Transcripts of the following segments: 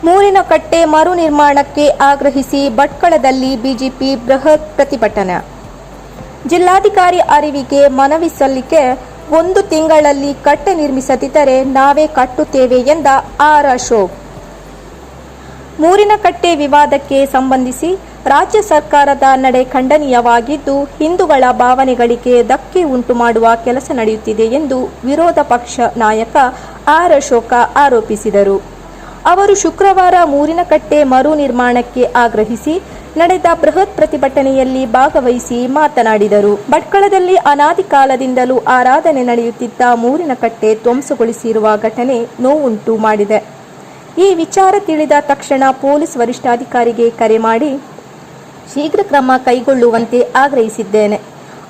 ಮೂರಿನ ಕಟ್ಟೆ ಮರು ನಿರ್ಮಾಣಕ್ಕೆ ಆಗ್ರಹಿಸಿ ಭಟ್ಕಳದಲ್ಲಿ ಬಿಜೆಪಿ ಬೃಹತ್ ಪ್ರತಿಭಟನೆ. ಜಿಲ್ಲಾಧಿಕಾರಿ ಅರಿವಿಗೆ ಮನವಿ ಸಲ್ಲಿಕೆ. 1 ತಿಂಗಳಲ್ಲಿ ಕಟ್ಟೆ ನಿರ್ಮಿಸದಿದ್ದರೆ ನಾವೇ ಕಟ್ಟುತ್ತೇವೆ ಎಂದ ಆರ್. ಅಶೋಕ್. ಮೂರಿನ ಕಟ್ಟೆ ವಿವಾದಕ್ಕೆ ಸಂಬಂಧಿಸಿ ರಾಜ್ಯ ಸರ್ಕಾರದ ನಡೆ ಖಂಡನೀಯವಾಗಿದ್ದು, ಹಿಂದೂಗಳ ಭಾವನೆಗಳಿಗೆ ಧಕ್ಕೆ ಉಂಟು ಮಾಡುವ ಕೆಲಸ ನಡೆಯುತ್ತಿದೆ ಎಂದು ವಿರೋಧ ಪಕ್ಷ ನಾಯಕ ಆರ್. ಅಶೋಕ ಆರೋಪಿಸಿದರು. ಅವರು ಶುಕ್ರವಾರ ಮೂರಿನ ಕಟ್ಟೆ ಮರು ನಿರ್ಮಾಣಕ್ಕೆ ಆಗ್ರಹಿಸಿ ನಡೆದ ಬೃಹತ್ ಪ್ರತಿಭಟನೆಯಲ್ಲಿ ಭಾಗವಹಿಸಿ ಮಾತನಾಡಿದರು. ಭಟ್ಕಳದಲ್ಲಿ ಅನಾದಿ ಕಾಲದಿಂದಲೂ ಆರಾಧನೆ ನಡೆಯುತ್ತಿದ್ದ ಮೂರಿನ ಕಟ್ಟೆ ಧ್ವಂಸಗೊಳಿಸಿರುವ ಘಟನೆ ನೋವುಂಟು ಮಾಡಿದೆ. ಈ ವಿಚಾರ ತಿಳಿದ ತಕ್ಷಣ ಪೊಲೀಸ್ ವರಿಷ್ಠಾಧಿಕಾರಿಗೆ ಕರೆ ಮಾಡಿ ಶೀಘ್ರ ಕ್ರಮ ಕೈಗೊಳ್ಳುವಂತೆ ಆಗ್ರಹಿಸಿದ್ದೇನೆ.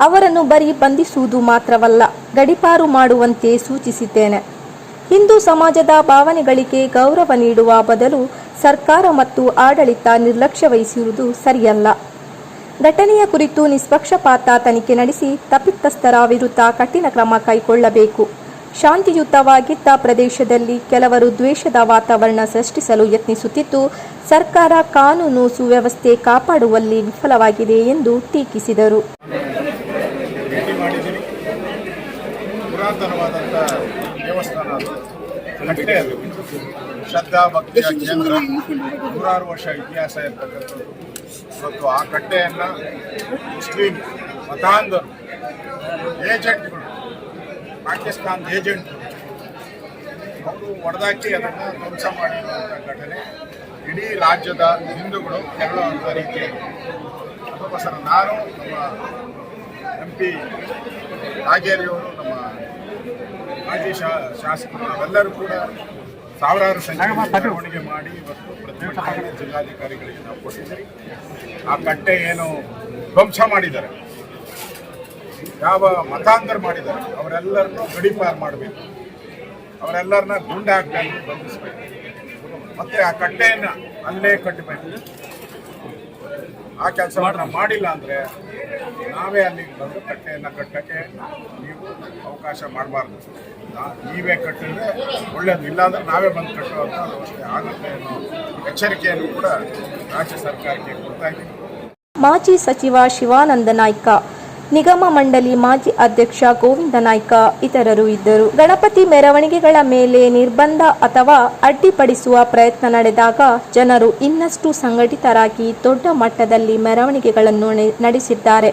ಅವರನ್ನು ಬರೀ ಬಂಧಿಸುವುದು ಮಾತ್ರವಲ್ಲ, ಗಡೀಪಾರು ಮಾಡುವಂತೆ ಸೂಚಿಸಿದ್ದೇನೆ. ಹಿಂದೂ ಸಮಾಜದ ಭಾವನೆಗಳಿಗೆ ಗೌರವ ನೀಡುವ ಬದಲು ಸರ್ಕಾರ ಮತ್ತು ಆಡಳಿತ ನಿರ್ಲಕ್ಷ್ಯ ವಹಿಸಿರುವುದು ಸರಿಯಲ್ಲ. ಘಟನೆಯ ಕುರಿತು ನಿಷ್ಪಕ್ಷಪಾತ ತನಿಖೆ ನಡೆಸಿ ತಪ್ಪಿತಸ್ಥರ ವಿರುದ್ಧ ಕಠಿಣ ಕ್ರಮ ಕೈಗೊಳ್ಳಬೇಕು. ಶಾಂತಿಯುತವಾಗಿದ್ದ ಪ್ರದೇಶದಲ್ಲಿ ಕೆಲವರು ದ್ವೇಷದ ವಾತಾವರಣ ಸೃಷ್ಟಿಸಲು ಯತ್ನಿಸುತ್ತಿದ್ದು, ಸರ್ಕಾರ ಕಾನೂನು ಸುವ್ಯವಸ್ಥೆ ಕಾಪಾಡುವಲ್ಲಿ ವಿಫಲವಾಗಿದೆ ಎಂದು ಟೀಕಿಸಿದರು. ಶ್ರದ್ಧಾ ಭಕ್ತಿಯ ಕೇಂದ್ರ, 100 ವರ್ಷ ಇತಿಹಾಸ ಇರ್ತಕ್ಕಂಥದ್ದು. ಇವತ್ತು ಆ ಕಟ್ಟೆಯನ್ನು ಮುಸ್ಲಿಂ ಮತಾಂಧರು, ಏಜೆಂಟ್ಗಳು, ಪಾಕಿಸ್ತಾನದ ಏಜೆಂಟ್ಗಳು ಅವರು ಹೊಡೆದಾಕಿ ಅದನ್ನು ಧ್ವಂಸ ಮಾಡಿರುವಂಥ ಘಟನೆ ಇಡೀ ರಾಜ್ಯದ ಹಿಂದೂಗಳು ಕೆರಳುವಂಥ ರೀತಿ. ಅದಕ್ಕೋಸ್ಕರ ನಾನು, ನಮ್ಮ MP ರಾಗೇರಿಯವರು, ನಮ್ಮ ಮಾಜಿ ಶಾಸಕರು ನಾವೆಲ್ಲರೂ ಕೂಡ ಸಾವಿರಾರು ಸಂಖ್ಯೆ ಮೆರವಣಿಗೆ ಮಾಡಿ ಇವತ್ತು ಪ್ರತಿಭಟನೆ ಜಿಲ್ಲಾಧಿಕಾರಿಗಳಿಗೆ ನಾವು ಕೊಟ್ಟಿದ್ದೀವಿ. ಆ ಕಟ್ಟೆ ಏನು ಧ್ವಂಸ ಮಾಡಿದ್ದಾರೆ, ಯಾವ ಮತಾಂತರ ಮಾಡಿದ್ದಾರೆ, ಅವರೆಲ್ಲರನ್ನೂ ಗಡೀಪಾರು ಮಾಡಬೇಕು, ಅವರೆಲ್ಲರನ್ನ ಗುಂಡು ಹಾಕಬೇಕು, ಬಂಧಿಸಬೇಕು, ಮತ್ತು ಆ ಕಟ್ಟೆಯನ್ನು ಅಲ್ಲೇ ಕಟ್ಟಬೇಕು. ಆ ಕೆಲಸವನ್ನು ಮಾಡಿಲ್ಲ ಅಂದರೆ ನಾವೇ ಅಲ್ಲಿಗೆ ಬಂದು ಕಟ್ಟೆಯನ್ನು ಕಟ್ಟಕ್ಕೆ ನೀವು ಅವಕಾಶ ಮಾಡಬಾರ್ದು. ನೀವೇ ಕಟ್ಟಿದ್ರೆ ಒಳ್ಳೆಯದು, ಇಲ್ಲಾಂದ್ರೆ ನಾವೇ ಬಂದು ಕಟ್ಟುವಂಥ ವ್ಯವಸ್ಥೆ ಆಗುತ್ತೆ ಅನ್ನೋ ಎಚ್ಚರಿಕೆಯನ್ನು ಕೂಡ ರಾಜ್ಯ ಸರ್ಕಾರಕ್ಕೆ ಕೊಡ್ತಾ ಇದ್ದೀವಿ. ಮಾಜಿ ಸಚಿವ ಶಿವಾನಂದ ನಾಯ್ಕ, ನಿಗಮ ಮಂಡಳಿ ಮಾಜಿ ಅಧ್ಯಕ್ಷ ಗೋವಿಂದ ನಾಯ್ಕ ಇತರರು ಇದ್ದರು. ಗಣಪತಿ ಮೆರವಣಿಗೆಗಳ ಮೇಲೆ ನಿರ್ಬಂಧ ಅಥವಾ ಅಡ್ಡಿಪಡಿಸುವ ಪ್ರಯತ್ನ ನಡೆದಾಗ ಜನರು ಇನ್ನಷ್ಟು ಸಂಘಟಿತರಾಗಿ ದೊಡ್ಡ ಮಟ್ಟದಲ್ಲಿ ಮೆರವಣಿಗೆಗಳನ್ನು ನಡೆಸಿದ್ದಾರೆ.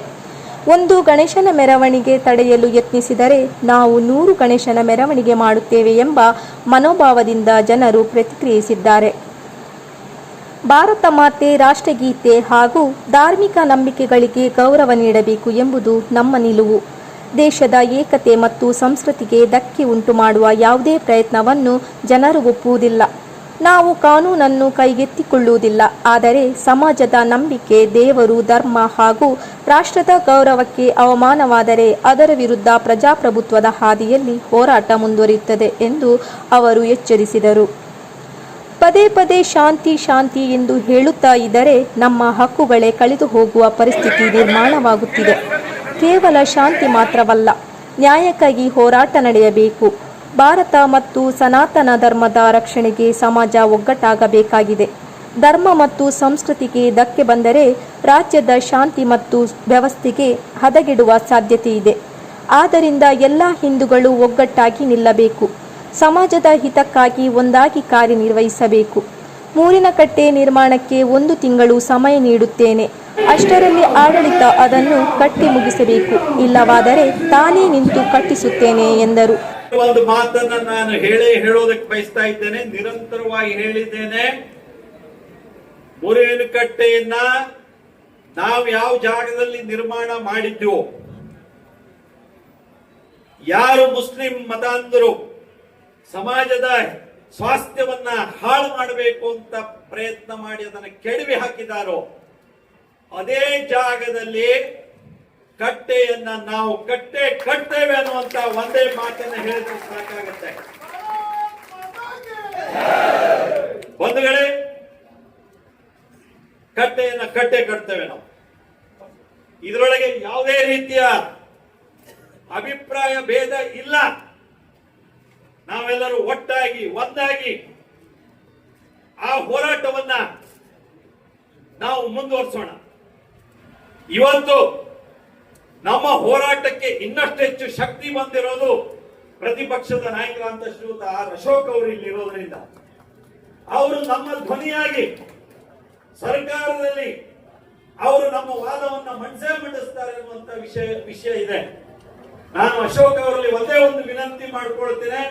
ಒಂದು ಗಣೇಶನ ಮೆರವಣಿಗೆ ತಡೆಯಲು ಯತ್ನಿಸಿದರೆ ನಾವು 100 ಗಣೇಶನ ಮೆರವಣಿಗೆ ಮಾಡುತ್ತೇವೆ ಎಂಬ ಮನೋಭಾವದಿಂದ ಜನರು ಪ್ರತಿಕ್ರಿಯಿಸಿದ್ದಾರೆ. ಭಾರತ ಮಾತೆ, ರಾಷ್ಟ್ರಗೀತೆ ಹಾಗೂ ಧಾರ್ಮಿಕ ನಂಬಿಕೆಗಳಿಗೆ ಗೌರವ ನೀಡಬೇಕು ಎಂಬುದು ನಮ್ಮ ನಿಲುವು. ದೇಶದ ಏಕತೆ ಮತ್ತು ಸಂಸ್ಕೃತಿಗೆ ಧಕ್ಕೆ ಉಂಟು ಮಾಡುವ ಯಾವುದೇ ಪ್ರಯತ್ನವನ್ನು ಜನರು ಒಪ್ಪುವುದಿಲ್ಲ. ನಾವು ಕಾನೂನನ್ನು ಕೈಗೆತ್ತಿಕೊಳ್ಳುವುದಿಲ್ಲ. ಆದರೆ ಸಮಾಜದ ನಂಬಿಕೆ, ದೇವರು, ಧರ್ಮ ಹಾಗೂ ರಾಷ್ಟ್ರದ ಗೌರವಕ್ಕೆ ಅವಮಾನವಾದರೆ ಅದರ ವಿರುದ್ಧ ಪ್ರಜಾಪ್ರಭುತ್ವದ ಹಾದಿಯಲ್ಲಿ ಹೋರಾಟ ಮುಂದುವರಿಯುತ್ತದೆ ಎಂದು ಅವರು ಎಚ್ಚರಿಸಿದರು. ಪದೇ ಪದೇ ಶಾಂತಿ ಶಾಂತಿ ಎಂದು ಹೇಳುತ್ತಾ ಇದ್ದರೆ ನಮ್ಮ ಹಕ್ಕುಗಳೇ ಕಳೆದು ಹೋಗುವ ಪರಿಸ್ಥಿತಿ ನಿರ್ಮಾಣವಾಗುತ್ತಿದೆ. ಕೇವಲ ಶಾಂತಿ ಮಾತ್ರವಲ್ಲ, ನ್ಯಾಯಕ್ಕಾಗಿ ಹೋರಾಟ ನಡೆಯಬೇಕು. ಭಾರತ ಮತ್ತು ಸನಾತನ ಧರ್ಮದ ರಕ್ಷಣೆಗೆ ಸಮಾಜ ಒಗ್ಗಟ್ಟಾಗಬೇಕಾಗಿದೆ. ಧರ್ಮ ಮತ್ತು ಸಂಸ್ಕೃತಿಗೆ ಧಕ್ಕೆ ಬಂದರೆ ರಾಜ್ಯದ ಶಾಂತಿ ಮತ್ತು ವ್ಯವಸ್ಥೆಗೆ ಹದಗೆಡುವ ಸಾಧ್ಯತೆ ಇದೆ. ಆದ್ದರಿಂದ ಎಲ್ಲ ಹಿಂದೂಗಳು ಒಗ್ಗಟ್ಟಾಗಿ ನಿಲ್ಲಬೇಕು. ಸಮಾಜದ ಹಿತಕ್ಕಾಗಿ ಒಂದಾಗಿ ಕಾರ್ಯನಿರ್ವಹಿಸಬೇಕು. ಮೂರಿನ ಕಟ್ಟೆ ನಿರ್ಮಾಣಕ್ಕೆ 1 ತಿಂಗಳು ಸಮಯ ನೀಡುತ್ತೇನೆ. ಅಷ್ಟರಲ್ಲಿ ಆಡಳಿತ ಅದನ್ನು ಕಟ್ಟಿ ಮುಗಿಸಬೇಕು. ಇಲ್ಲವಾದರೆ ತಾನೇ ನಿಂತು ಕಟ್ಟಿಸುತ್ತೇನೆ ಎಂದರು. ಒಂದು ಮಾತನ್ನ ನಾನು ಹೇಳೋದಕ್ಕೆ ಬಯಸ್ತಾ ಇದ್ದೇನೆ, ನಿರಂತರವಾಗಿ ಹೇಳಿದ್ದೇನೆ. ಮೂರಿನ ಕಟ್ಟೆಯನ್ನ ನಾವು ಯಾವ ಜಾಗದಲ್ಲಿ ನಿರ್ಮಾಣ ಮಾಡಿದ್ವು, ಯಾರು ಮುಸ್ಲಿಂ ಮತಾಂಧರು ಸಮಾಜದ ಸ್ವಾಸ್ಥ್ಯವನ್ನ ಹಾಳು ಮಾಡಬೇಕು ಅಂತ ಪ್ರಯತ್ನ ಮಾಡಿ ಅದನ್ನು ಕೆಡವಿ ಹಾಕಿದಾರೋ ಅದೇ ಜಾಗದಲ್ಲಿ ಕಟ್ಟೆಯನ್ನ ನಾವು ಕಟ್ಟೇವೆ ಅನ್ನುವಂತ ಒಂದೇ ಮಾತನ್ನ ಹೇಳಿದ್ರೆ ಸಾಕಾಗುತ್ತೆ. ಬಂಧುಗಳೇ, ಕಟ್ಟೆಯನ್ನ ಕಟ್ಟೇವೆ ನಾವು. ಇದರೊಳಗೆ ಯಾವುದೇ ರೀತಿಯ ಅಭಿಪ್ರಾಯ ಭೇದ ಇಲ್ಲ. ನಾವೆಲ್ಲರೂ ಒಟ್ಟಾಗಿ ಒಂದಾಗಿ ಆ ಹೋರಾಟವನ್ನ ನಾವು ಮುಂದುವರಿಸೋಣ. ಇವತ್ತು ನಮ್ಮ ಹೋರಾಟಕ್ಕೆ ಇನ್ನಷ್ಟು ಹೆಚ್ಚು ಶಕ್ತಿ ಬಂದಿರೋದು ಪ್ರತಿಪಕ್ಷದ ನಾಯಕರಾದಂತ ಶ್ರೀಯುತ ಆರ್ ಅಶೋಕ್ ಅವರು ಇಲ್ಲಿರೋದ್ರಿಂದ ಅವರು ನಮ್ಮ ಧ್ವನಿಯಾಗಿ ಸರ್ಕಾರದಲ್ಲಿ ಅವರು ನಮ್ಮ ವಾದವನ್ನ ಮಂಡಿಸ್ತಾರೆ ಅನ್ನುವಂತ ವಿಷಯ ಇದೆ. ನಾನು ಅಶೋಕ್ ಅವರಲ್ಲಿ ಒಂದೇ ಒಂದು ವಿನಂತಿ ಮಾಡಿಕೊಳ್ತೇನೆ.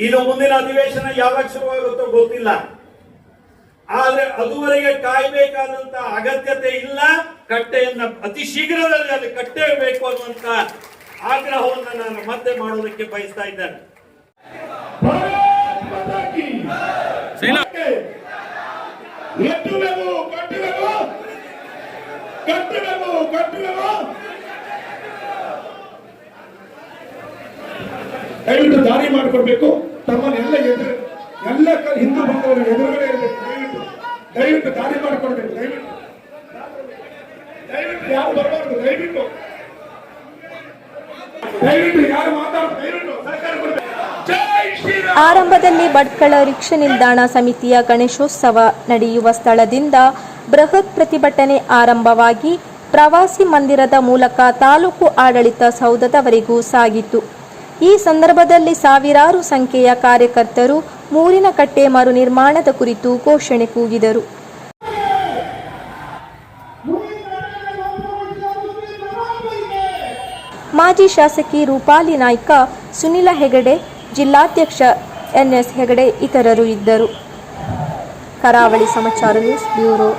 ಇದು ಮುಂದಿನ ಅಧಿವೇಶನ ಯಾವಾಗ ಶುರುವಾಗುತ್ತೋ ಗೊತ್ತಿಲ್ಲ, ಆದ್ರೆ ಅದುವರೆಗೆ ಕಾಯಬೇಕಾದಂತ ಅಗತ್ಯತೆ ಇಲ್ಲ. ಕಟ್ಟೆಯನ್ನ ಅತಿ ಶೀಘ್ರದಲ್ಲಿ ಅಲ್ಲಿ ಕಟ್ಟೇಬೇಕು ಅನ್ನುವಂತ ಆಗ್ರಹವನ್ನು ನಾನು ಮತ್ತೆ ಮಾಡೋದಕ್ಕೆ ಬಯಸ್ತಾ ಇದ್ದೇನೆ. ದಯವಿಟ್ಟು ದಾರಿ ಮಾಡಿಕೊಡ್ಬೇಕು. ತಮ್ಮನ್ನೆಲ್ಲ ಎಲ್ಲ ಹಿಂದೂ ಬಂದವರು ಎದುರುಗಡೆ ಇರಬೇಕು. ದಯವಿಟ್ಟು ದಾರಿ ಮಾಡಿಕೊಡ್ಬೇಕು. ದಯವಿಟ್ಟು ಯಾರು ಬರಬಾರ್ದು. ದಯವಿಟ್ಟು ಯಾರು ಮಾತಾಡೋದು. ದಯವಿಟ್ಟು ಸರ್ಕಾರ ಕೊಡಬೇಕು. ಜೈ ಶ್ರೀರಾಮ್. ಆರಂಭದಲ್ಲಿ ಭಟ್ಕಳ ರಿಕ್ಷಾ ನಿಲ್ದಾಣ ಸಮಿತಿಯ ಗಣೇಶೋತ್ಸವ ನಡೆಯುವ ಸ್ಥಳದಿಂದ ಬೃಹತ್ ಪ್ರತಿಭಟನೆ ಆರಂಭವಾಗಿ ಪ್ರವಾಸಿ ಮಂದಿರದ ಮೂಲಕ ತಾಲೂಕು ಆಡಳಿತ ಸೌಧದವರೆಗೂ ಸಾಗಿತು. ಈ ಸಂದರ್ಭದಲ್ಲಿ ಸಾವಿರಾರು ಸಂಖ್ಯೆಯ ಕಾರ್ಯಕರ್ತರು ಮೂರಿನ ಕಟ್ಟೆ ಮರು ನಿರ್ಮಾಣದ ಕುರಿತು ಘೋಷಣೆ ಕೂಗಿದರು. ಮಾಜಿ ಶಾಸಕಿ ರೂಪಾಲಿ ನಾಯ್ಕ, ಸುನಿಲ ಹೆಗಡೆ, ಜಿಲ್ಲಾಧ್ಯಕ್ಷ NS ಹೆಗಡೆ ಇತರರು ಇದ್ದರು. ಕರಾವಳಿ ಸಮಾಚಾರ ನ್ಯೂಸ್ ಬ್ಯೂರೋ.